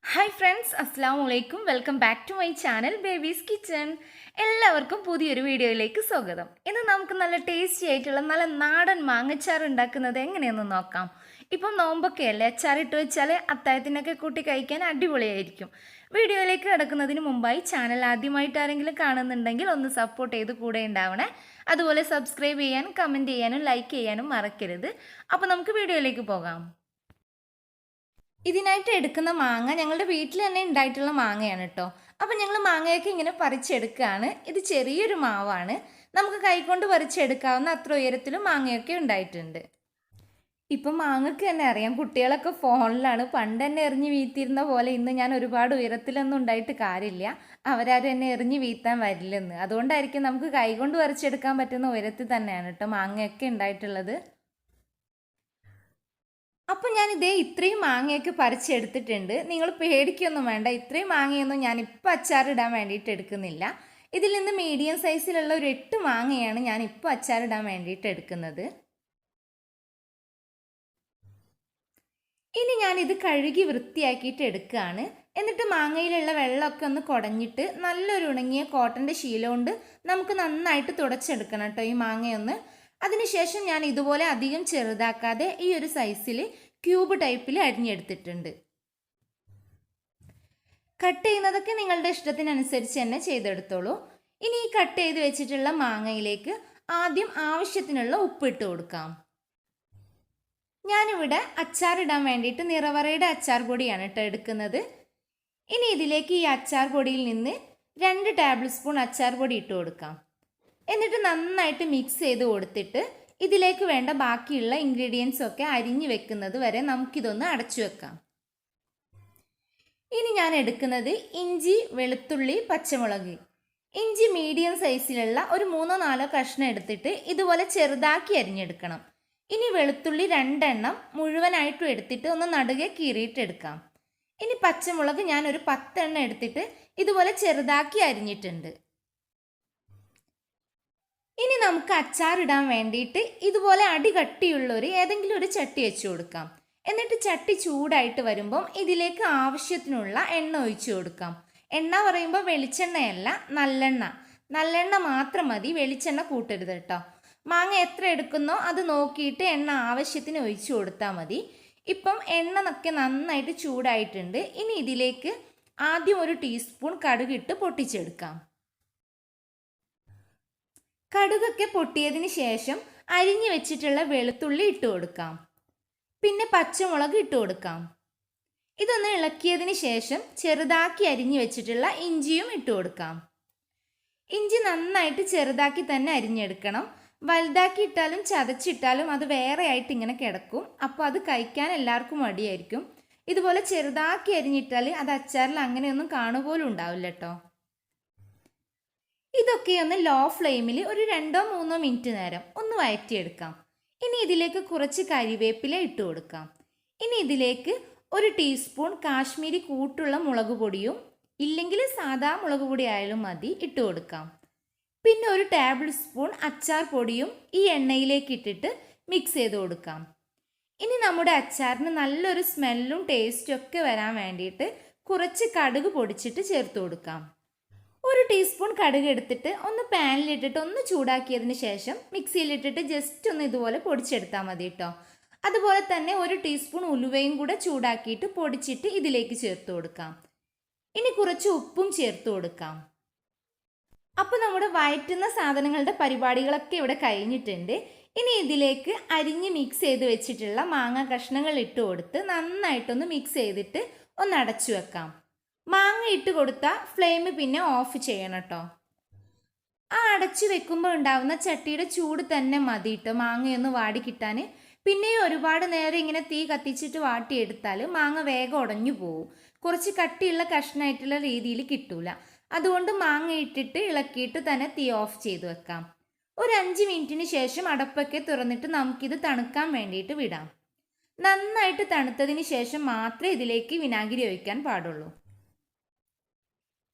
Hi friends, അസ്സാം വലൈക്കും. Welcome back to my channel babies kitchen. എല്ലാവർക്കും പുതിയൊരു വീഡിയോയിലേക്ക് സ്വാഗതം. ഇന്ന് നമുക്ക് നല്ല ടേസ്റ്റി ആയിട്ടുള്ള നല്ല നാടൻ മാങ്ങച്ചാർ ഉണ്ടാക്കുന്നത് എങ്ങനെയെന്ന് നോക്കാം. ഇപ്പം നോമ്പൊക്കെ അല്ലേ, അച്ചാറിട്ട് വെച്ചാൽ അത്താഴത്തിനൊക്കെ കൂട്ടി കഴിക്കാൻ അടിപൊളിയായിരിക്കും. വീഡിയോയിലേക്ക് കിടക്കുന്നതിന് മുമ്പായി ചാനൽ ആദ്യമായിട്ട് ആരെങ്കിലും കാണുന്നുണ്ടെങ്കിൽ ഒന്ന് സപ്പോർട്ട് ചെയ്ത് കൂടെ ഉണ്ടാവണേ. അതുപോലെ സബ്സ്ക്രൈബ് ചെയ്യാനും കമൻറ്റ് ചെയ്യാനും ലൈക്ക് ചെയ്യാനും മറക്കരുത്. അപ്പോൾ നമുക്ക് വീഡിയോയിലേക്ക് പോകാം. ഇതിനായിട്ട് എടുക്കുന്ന മാങ്ങ ഞങ്ങളുടെ വീട്ടിൽ തന്നെ ഉണ്ടായിട്ടുള്ള മാങ്ങയാണ് കേട്ടോ. അപ്പം ഞങ്ങൾ മാങ്ങയൊക്കെ ഇങ്ങനെ പറിച്ചെടുക്കുകയാണ്. ഇത് ചെറിയൊരു മാവാണ്, നമുക്ക് കൈകൊണ്ട് പറിച്ചെടുക്കാവുന്ന അത്ര ഉയരത്തിലും മാങ്ങയൊക്കെ ഉണ്ടായിട്ടുണ്ട്. ഇപ്പം മാങ്ങക്ക് തന്നെ അറിയാം, കുട്ടികളൊക്കെ ഫോണിലാണ്. പണ്ട് തന്നെ എറിഞ്ഞ് വീഴ്ത്തിയിരുന്ന പോലെ ഇന്ന് ഞാൻ ഒരുപാട് ഉയരത്തിലൊന്നും ഉണ്ടായിട്ട് കാര്യമില്ല, അവരാരും എന്നെ എറിഞ്ഞ് വീഴ്ത്താൻ വരില്ലെന്ന്. അതുകൊണ്ടായിരിക്കും നമുക്ക് കൈകൊണ്ട് പറിച്ചെടുക്കാൻ പറ്റുന്ന ഉയരത്തിൽ തന്നെയാണ് കേട്ടോ മാങ്ങയൊക്കെ ഉണ്ടായിട്ടുള്ളത്. അപ്പം ഞാൻ ഇത്രയും മാങ്ങയൊക്കെ പറിച്ചെടുത്തിട്ടുണ്ട്. നിങ്ങൾ പേടിക്കൊന്നും വേണ്ട, ഇത്രയും മാങ്ങയൊന്നും ഞാനിപ്പോൾ അച്ചാറിടാൻ വേണ്ടിയിട്ട് എടുക്കുന്നില്ല. ഇതിൽ നിന്ന് മീഡിയം സൈസിലുള്ള ഒരു 8 മാങ്ങയാണ് ഞാനിപ്പോൾ അച്ചാറിടാൻ വേണ്ടിയിട്ട് എടുക്കുന്നത്. ഇനി ഞാനിത് കഴുകി വൃത്തിയാക്കിയിട്ട് എടുക്കുകയാണ്. എന്നിട്ട് മാങ്ങയിലുള്ള വെള്ളമൊക്കെ ഒന്ന് കുടഞ്ഞിട്ട് നല്ലൊരു ഉണങ്ങിയ കോട്ടൻ്റെ ശീല കൊണ്ട് നമുക്ക് നന്നായിട്ട് തുടച്ചെടുക്കണം കേട്ടോ ഈ മാങ്ങയൊന്ന്. അതിനുശേഷം ഞാൻ ഇതുപോലെ അധികം ചെറുതാക്കാതെ ഈ ഒരു സൈസിൽ ക്യൂബ് ടൈപ്പിൽ അരിഞ്ഞെടുത്തിട്ടുണ്ട്. കട്ട് ചെയ്യുന്നതൊക്കെ നിങ്ങളുടെ ഇഷ്ടത്തിനനുസരിച്ച് തന്നെ ചെയ്തെടുത്തോളൂ. ഇനി ഈ കട്ട് ചെയ്ത് വെച്ചിട്ടുള്ള മാങ്ങയിലേക്ക് ആദ്യം ആവശ്യത്തിനുള്ള ഉപ്പിട്ട് കൊടുക്കാം. ഞാനിവിടെ അച്ചാറിടാൻ വേണ്ടിയിട്ട് നിറവറയുടെ അച്ചാർ പൊടിയാണ് കേട്ടോ എടുക്കുന്നത്. ഇനി ഇതിലേക്ക് ഈ അച്ചാർ പൊടിയിൽ നിന്ന് 2 ടേബിൾ സ്പൂൺ അച്ചാർ പൊടി ഇട്ട് കൊടുക്കാം. എന്നിട്ട് നന്നായിട്ട് മിക്സ് ചെയ്ത് കൊടുത്തിട്ട് ഇതിലേക്ക് വേണ്ട ബാക്കിയുള്ള ഇൻഗ്രീഡിയൻസ് ഒക്കെ അരിഞ്ഞു വെക്കുന്നത് വരെ നമുക്കിതൊന്ന് അടച്ചു വെക്കാം. ഇനി ഞാൻ എടുക്കുന്നത് ഇഞ്ചി, വെളുത്തുള്ളി, പച്ചമുളക്. ഇഞ്ചി മീഡിയം സൈസിലുള്ള ഒരു 3-4 കഷ്ണം എടുത്തിട്ട് ഇതുപോലെ ചെറുതാക്കി അരിഞ്ഞെടുക്കണം. ഇനി വെളുത്തുള്ളി 2 എണ്ണം മുഴുവനായിട്ടും എടുത്തിട്ട് ഒന്ന് നടുകെ കീറിയിട്ടെടുക്കാം. ഇനി പച്ചമുളക് ഞാൻ ഒരു 10 എണ്ണം എടുത്തിട്ട് ഇതുപോലെ ചെറുതാക്കി അരിഞ്ഞിട്ടുണ്ട്. ഇനി നമുക്ക് അച്ചാറിടാൻ വേണ്ടിയിട്ട് ഇതുപോലെ അടി കട്ടിയുള്ളൊരു ഏതെങ്കിലും ഒരു ചട്ടി വെച്ച് കൊടുക്കാം. എന്നിട്ട് ചട്ടി ചൂടായിട്ട് വരുമ്പം ഇതിലേക്ക് ആവശ്യത്തിനുള്ള എണ്ണ ഒഴിച്ചു കൊടുക്കാം. എണ്ണ പറയുമ്പോൾ വെളിച്ചെണ്ണയല്ല, നല്ലെണ്ണ മാത്രം മതി, വെളിച്ചെണ്ണ കൂട്ടരുത് കേട്ടോ. മാങ്ങ എത്ര എടുക്കുന്നോ അത് നോക്കിയിട്ട് എണ്ണ ആവശ്യത്തിന് ഒഴിച്ചു കൊടുത്താൽ മതി. ഇപ്പം എണ്ണ നന്നായിട്ട് ചൂടായിട്ടുണ്ട്. ഇനി ഇതിലേക്ക് ആദ്യം ഒരു ടീസ്പൂൺ കടുകിട്ട് പൊട്ടിച്ചെടുക്കാം. കടുകൊക്കെ പൊട്ടിയതിന് ശേഷം അരിഞ്ഞു വെച്ചിട്ടുള്ള വെളുത്തുള്ളി ഇട്ട് കൊടുക്കാം. പിന്നെ പച്ചമുളക് ഇട്ട് കൊടുക്കാം. ഇതൊന്ന് ഇളക്കിയതിന് ശേഷം ചെറുതാക്കി അരിഞ്ഞു വെച്ചിട്ടുള്ള ഇഞ്ചിയും ഇട്ട് കൊടുക്കാം. ഇഞ്ചി നന്നായിട്ട് ചെറുതാക്കി തന്നെ അരിഞ്ഞെടുക്കണം. വലുതാക്കി ഇട്ടാലും ചതച്ചിട്ടാലും അത് വേറെ ആയിട്ട് ഇങ്ങനെ കിടക്കും. അപ്പോൾ അത് കഴിക്കാൻ എല്ലാവർക്കും മടിയായിരിക്കും. ഇതുപോലെ ചെറുതാക്കി അരിഞ്ഞിട്ടാൽ അത് അച്ചാറിൽ അങ്ങനെയൊന്നും കാണുപോലും ഉണ്ടാവില്ല കേട്ടോ. ഇതൊക്കെ ഒന്ന് ലോ ഫ്ലെയിമിൽ ഒരു 2-3 മിനിറ്റ് നേരം ഒന്ന് വഴറ്റിയെടുക്കാം. ഇനി ഇതിലേക്ക് കുറച്ച് കരിവേപ്പില ഇട്ട് കൊടുക്കാം. ഇനി ഇതിലേക്ക് ഒരു ടീസ്പൂൺ കാശ്മീരി കൂട്ടുള്ള മുളക് പൊടിയും ഇല്ലെങ്കിൽ സാദാ മുളക് പൊടി ആയാലും മതി ഇട്ട് കൊടുക്കാം. പിന്നെ ഒരു ടേബിൾ സ്പൂൺ അച്ചാർ പൊടിയും ഈ എണ്ണയിലേക്ക് ഇട്ടിട്ട് മിക്സ് ചെയ്ത് കൊടുക്കാം. ഇനി നമ്മുടെ അച്ചാറിന് നല്ലൊരു സ്മെല്ലും ടേസ്റ്റും ഒക്കെ വരാൻ വേണ്ടിയിട്ട് കുറച്ച് കടുക് പൊടിച്ചിട്ട് ചേർത്ത് കൊടുക്കാം. ഒരു ടീസ്പൂൺ കടുക് എടുത്തിട്ട് ഒന്ന് പാനിലിട്ടിട്ട് ഒന്ന് ചൂടാക്കിയതിന് ശേഷം മിക്സിയിലിട്ടിട്ട് ജസ്റ്റ് ഒന്ന് ഇതുപോലെ പൊടിച്ചെടുത്താൽ മതി കേട്ടോ. അതുപോലെ തന്നെ ഒരു ടീസ്പൂൺ ഉലുവയും കൂടെ ചൂടാക്കിയിട്ട് പൊടിച്ചിട്ട് ഇതിലേക്ക് ചേർത്ത് കൊടുക്കാം. ഇനി കുറച്ച് ഉപ്പും ചേർത്ത് കൊടുക്കാം. അപ്പോൾ നമ്മുടെ വഴറ്റുന്ന സാധനങ്ങളുടെ പരിപാടികളൊക്കെ ഇവിടെ കഴിഞ്ഞിട്ടുണ്ട്. ഇനി ഇതിലേക്ക് അരിഞ്ഞ് മിക്സ് ചെയ്ത് വെച്ചിട്ടുള്ള മാങ്ങ കഷ്ണങ്ങൾ ഇട്ട് കൊടുത്ത് നന്നായിട്ടൊന്ന് മിക്സ് ചെയ്തിട്ട് ഒന്ന് അടച്ചു വെക്കാം. മാങ്ങ ഇട്ട് കൊടുത്താൽ ഫ്ലെയിം പിന്നെ ഓഫ് ചെയ്യണം കേട്ടോ. ആ അടച്ചു വെക്കുമ്പോൾ ഉണ്ടാവുന്ന ചട്ടിയുടെ ചൂട് തന്നെ മതി കേട്ടോ മാങ്ങയൊന്ന് വാടി കിട്ടാൻ. പിന്നെയും ഒരുപാട് നേരം ഇങ്ങനെ തീ കത്തിച്ചിട്ട് വാട്ടിയെടുത്താൽ മാങ്ങ വേഗം ഉടഞ്ഞു പോവും. കുറച്ച് കട്ടിയുള്ള കഷ്ണമായിട്ടുള്ള രീതിയിൽ കിട്ടൂല. അതുകൊണ്ട് മാങ്ങ ഇട്ടിട്ട് ഇളക്കിയിട്ട് തന്നെ തീ ഓഫ് ചെയ്ത് വെക്കാം. ഒരു 5 മിനിറ്റിന് ശേഷം അടപ്പൊക്കെ തുറന്നിട്ട് നമുക്കിത് തണുക്കാൻ വേണ്ടിയിട്ട് വിടാം. നന്നായിട്ട് തണുത്തതിന് ശേഷം മാത്രമേ ഇതിലേക്ക് വിനാഗിരി ഒഴിക്കാൻ പാടുള്ളൂ.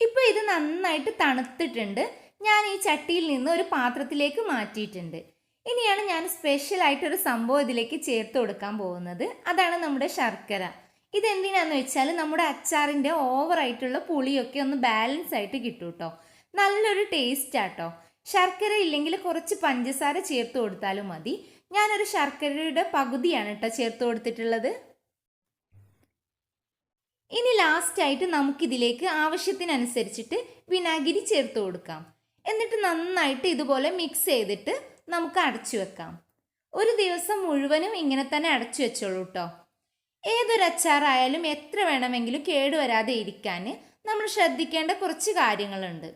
ഇപ്പോൾ ഇത് നന്നായിട്ട് തണുത്തിട്ടുണ്ട്. ഞാൻ ഈ ചട്ടിയിൽ നിന്ന് ഒരു പാത്രത്തിലേക്ക് മാറ്റിയിട്ടുണ്ട്. ഇനിയാണ് ഞാൻ സ്പെഷ്യലായിട്ടൊരു സംഭവം ഇതിലേക്ക് ചേർത്ത് കൊടുക്കാൻ പോകുന്നത്. അതാണ് നമ്മുടെ ശർക്കര. ഇതെന്തിനാന്ന് വെച്ചാൽ നമ്മുടെ അച്ചാറിൻ്റെ ഓവറായിട്ടുള്ള പുളിയൊക്കെ ഒന്ന് ബാലൻസ് ആയിട്ട് കിട്ടും കേട്ടോ. നല്ലൊരു ടേസ്റ്റാട്ടോ. ശർക്കര ഇല്ലെങ്കിൽ കുറച്ച് പഞ്ചസാര ചേർത്ത് കൊടുത്താലും മതി. ഞാനൊരു ശർക്കരയുടെ പകുതിയാണ് കേട്ടോ ചേർത്ത് കൊടുത്തിട്ടുള്ളത്. ഇനി ലാസ്റ്റായിട്ട് നമുക്കിതിലേക്ക് ആവശ്യത്തിനനുസരിച്ചിട്ട് വിനാഗിരി ചേർത്ത് കൊടുക്കാം. എന്നിട്ട് നന്നായിട്ട് ഇതുപോലെ മിക്സ് ചെയ്തിട്ട് നമുക്ക് അടച്ചു വെക്കാം. ഒരു ദിവസം മുഴുവനും ഇങ്ങനെ തന്നെ അടച്ചു വെച്ചോളൂ കേട്ടോ. ഏതൊരു അച്ചാറായാലും എത്ര വേണമെങ്കിലും കേടുവരാതെ ഇരിക്കാൻ നമ്മൾ ശ്രദ്ധിക്കേണ്ട കുറച്ച് കാര്യങ്ങളുണ്ട്.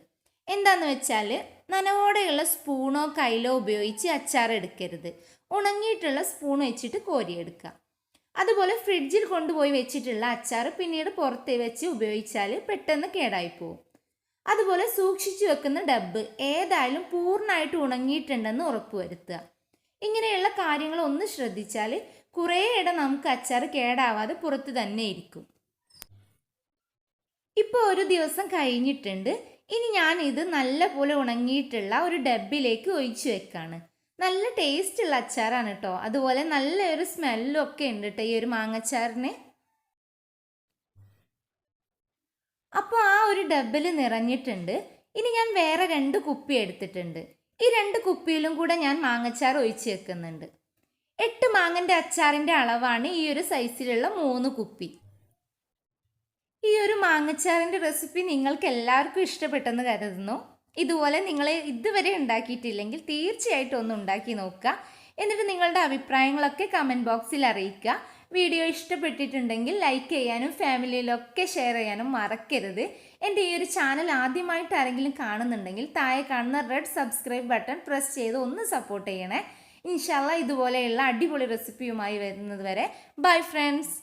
എന്താണെന്ന് വെച്ചാൽ നനവോടെയുള്ള സ്പൂണോ കയ്യിലോ ഉപയോഗിച്ച് അച്ചാർ എടുക്കരുത്. ഉണങ്ങിയിട്ടുള്ള സ്പൂൺ വെച്ചിട്ട് കോരിയെടുക്കുക. അതുപോലെ ഫ്രിഡ്ജിൽ കൊണ്ടുപോയി വെച്ചിട്ടുള്ള അച്ചാർ പിന്നീട് പുറത്ത് വെച്ച് ഉപയോഗിച്ചാൽ പെട്ടെന്ന് കേടായി പോകും. അതുപോലെ സൂക്ഷിച്ചു വെക്കുന്ന ഡബ്ബ് ഏതായാലും പൂർണ്ണമായിട്ട് ഉണങ്ങിയിട്ടുണ്ടെന്ന് ഉറപ്പുവരുത്തുക. ഇങ്ങനെയുള്ള കാര്യങ്ങൾ ഒന്ന് ശ്രദ്ധിച്ചാൽ കുറേയിടെ നമുക്ക് അച്ചാർ കേടാവാതെ പുറത്ത് തന്നെ ഇരിക്കും. ഇപ്പോൾ ഒരു ദിവസം കഴിഞ്ഞിട്ടുണ്ട്. ഇനി ഞാൻ ഇത് നല്ലപോലെ ഉണങ്ങിയിട്ടുള്ള ഒരു ഡബ്ബിലേക്ക് ഒഴിച്ചു വെക്കാണ്. നല്ല ടേസ്റ്റുള്ള അച്ചാറാണ് കേട്ടോ. അതുപോലെ നല്ലൊരു സ്മെല്ലും ഒക്കെ ഉണ്ട് കേട്ടോ ഈ ഒരു മാങ്ങച്ചാറിന്. അപ്പോൾ ആ ഒരു ഡബ്ബിൽ നിറഞ്ഞിട്ടുണ്ട്. ഇനി ഞാൻ വേറെ 2 കുപ്പി എടുത്തിട്ടുണ്ട്. ഈ 2 കുപ്പിയിലും കൂടെ ഞാൻ മാങ്ങച്ചാർ ഒഴിച്ച് വെക്കുന്നുണ്ട്. 8 മാങ്ങൻ്റെ അച്ചാറിൻ്റെ അളവാണ് ഈ ഒരു സൈസിലുള്ള 3 കുപ്പി. ഈ ഒരു മാങ്ങച്ചാറിൻ്റെ റെസിപ്പി നിങ്ങൾക്ക് എല്ലാവർക്കും ഇഷ്ടപ്പെട്ടെന്ന് കരുതുന്നു. ഇതുപോലെ നിങ്ങൾ ഇതുവരെ ഉണ്ടാക്കിയിട്ടില്ലെങ്കിൽ തീർച്ചയായിട്ടും ഒന്ന് ഉണ്ടാക്കി നോക്കുക. എന്നിട്ട് നിങ്ങളുടെ അഭിപ്രായങ്ങളൊക്കെ കമൻറ്റ് ബോക്സിൽ അറിയിക്കുക. വീഡിയോ ഇഷ്ടപ്പെട്ടിട്ടുണ്ടെങ്കിൽ ലൈക്ക് ചെയ്യാനും ഫാമിലിയിലൊക്കെ ഷെയർ ചെയ്യാനും മറക്കരുത്. എൻ്റെ ഈ ഒരു ചാനൽ ആദ്യമായിട്ട് ആരെങ്കിലും കാണുന്നുണ്ടെങ്കിൽ താഴെ കാണുന്ന റെഡ് സബ്സ്ക്രൈബ് ബട്ടൺ പ്രസ് ചെയ്ത് ഒന്ന് സപ്പോർട്ട് ചെയ്യണേ. ഇൻഷാല്ലാ ഇതുപോലെയുള്ള അടിപൊളി റെസിപ്പിയുമായി വരുന്നത് വരെ ബൈ ഫ്രണ്ട്സ്.